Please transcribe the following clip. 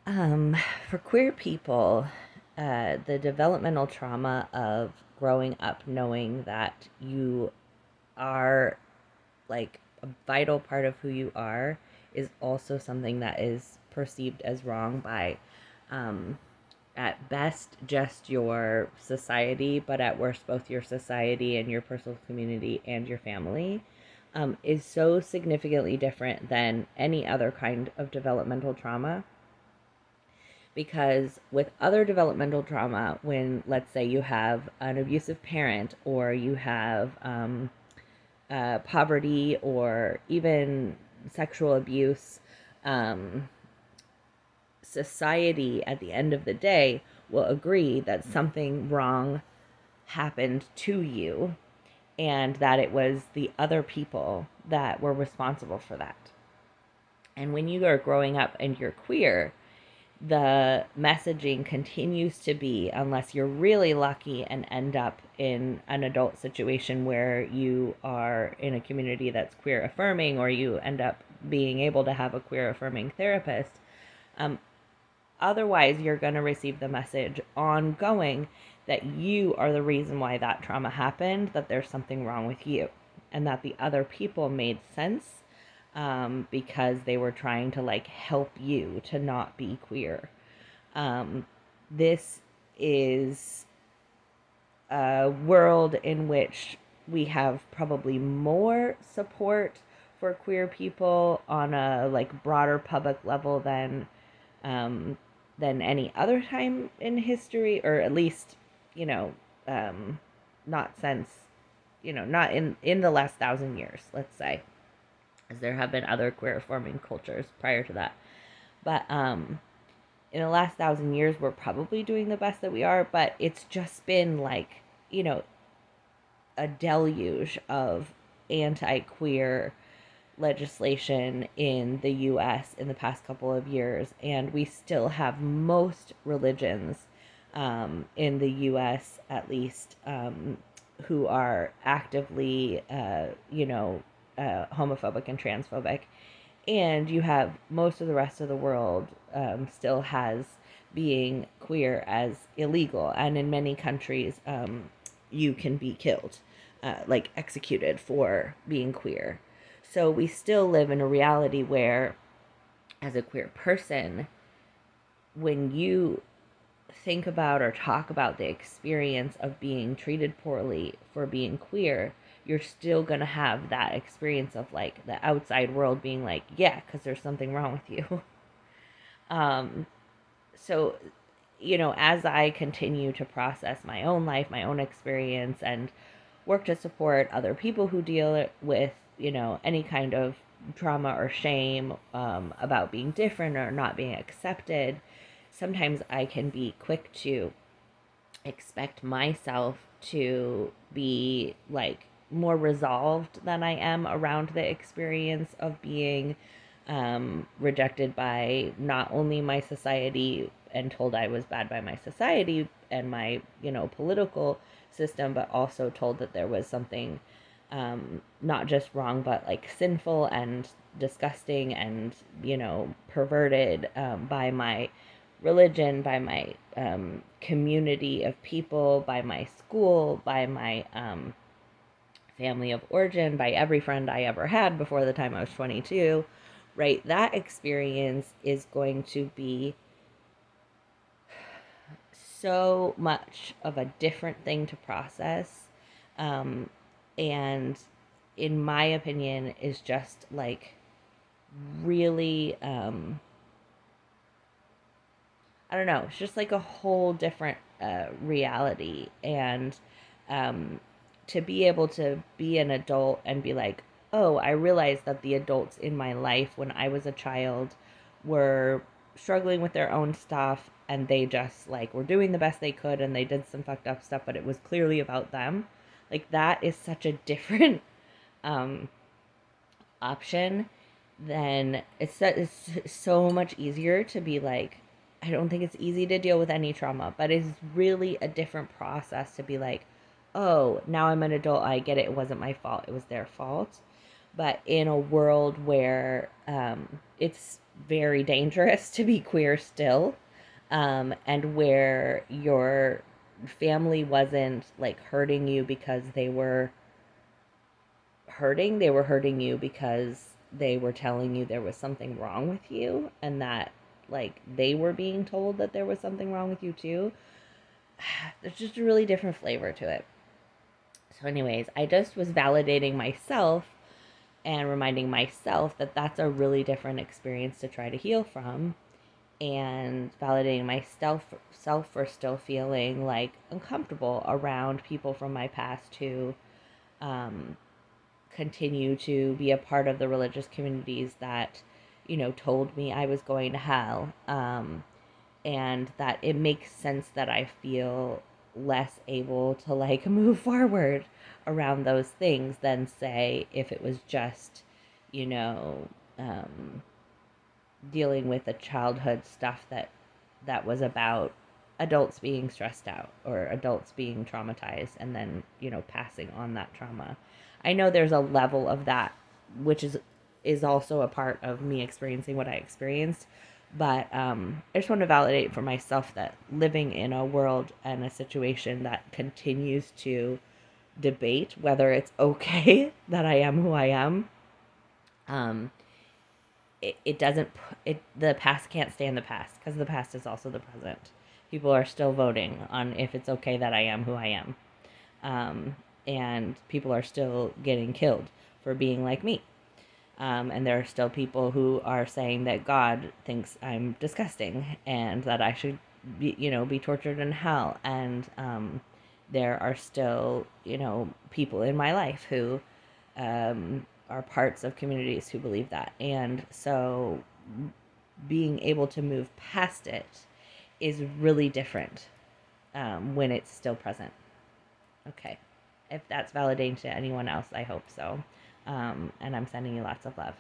Um, for queer people, the developmental trauma of growing up knowing that you are like a vital part of who you are is also something that is perceived as wrong by, um, at best, just your society, but at worst, both your society and your personal community and your family. Is so significantly different than any other kind of developmental trauma, because with other developmental trauma, when let's say you have an abusive parent or you have poverty or even sexual abuse, um, society at the end of the day will agree that something wrong happened to you and that it was the other people that were responsible for that. And when you are growing up and you're queer, the messaging continues to be, unless you're really lucky and end up in an adult situation where you are in a community that's queer affirming, or you end up being able to have a queer affirming therapist. Um, Otherwise, you're going to receive the message ongoing that you are the reason why that trauma happened, that there's something wrong with you, and that the other people made sense, because they were trying to like help you to not be queer. This is a world in which we have probably more support for queer people on a like broader public level um, than any other time in history, or at least, you know, um, not since, not in the last 1,000 years, let's say, as there have been other queer forming cultures prior to that. But in the last 1,000 years, we're probably doing the best that we are, but it's just been like, you know, a deluge of anti queer legislation in the US in the past couple of years, and we still have most religions, in the US at least, who are actively, homophobic and transphobic. And you have most of the rest of the world, still has being queer as illegal. And in many countries, you can be killed, like executed for being queer. So we still live in a reality where, as a queer person, when you think about or talk about the experience of being treated poorly for being queer, you're still going to have that experience of like the outside world being like, yeah, because there's something wrong with you. um, so, as I continue to process my own life, my own experience, and work to support other people who deal with, any kind of trauma or shame, about being different or not being accepted, sometimes I can be quick to expect myself to be like more resolved than I am around the experience of being, rejected by not only my society and told I was bad by my society and my, political system, but also told that there was something, not just wrong, but like sinful and disgusting and, perverted, by my religion, by my, community of people, by my school, by my, family of origin, by every friend I ever had before the time I was 22, right? That experience is going to be so much of a different thing to process. Um, and in my opinion, is just like really, I don't know, it's just like a whole different, reality. And, um, to be able to be an adult and be like, oh, I realized that the adults in my life when I was a child were struggling with their own stuff, and they just like were doing the best they could, and they did some fucked up stuff, but it was clearly about them. Like that is such a different, um, option. Then it's so much easier to be like, I don't think it's easy to deal with any trauma, but it's really a different process to be like, oh, now I'm an adult, I get it, it wasn't my fault, it was their fault. But in a world where, it's very dangerous to be queer still, and where your family wasn't like hurting you because they were hurting you because they were telling you there was something wrong with you, and that like they were being told that there was something wrong with you too. There's just a really different flavor to it. So, anyways, I just was validating myself and reminding myself that that's a really different experience to try to heal from, and validating myself for still feeling like uncomfortable around people from my past who um, continue to be a part of the religious communities that, told me I was going to hell. And that it makes sense that I feel less able to like move forward around those things than say if it was just, you know, um, dealing with the childhood stuff that was about adults being stressed out or adults being traumatized and then, passing on that trauma. I know there's a level of that which is also a part of me experiencing what I experienced, but I just want to validate for myself that living in a world and a situation that continues to debate whether it's okay that I am who I am, um, it doesn't it the past can't stay in the past because the past is also the present. People are still voting on if it's okay that I am who I am, um, and people are still getting killed for being like me. And there are still people who are saying that God thinks I'm disgusting and that I should be tortured in hell. And there are still, people in my life who are parts of communities who believe that. And so being able to move past it is really different when it's still present. Okay. If that's validating to anyone else, I hope so. And I'm sending you lots of love.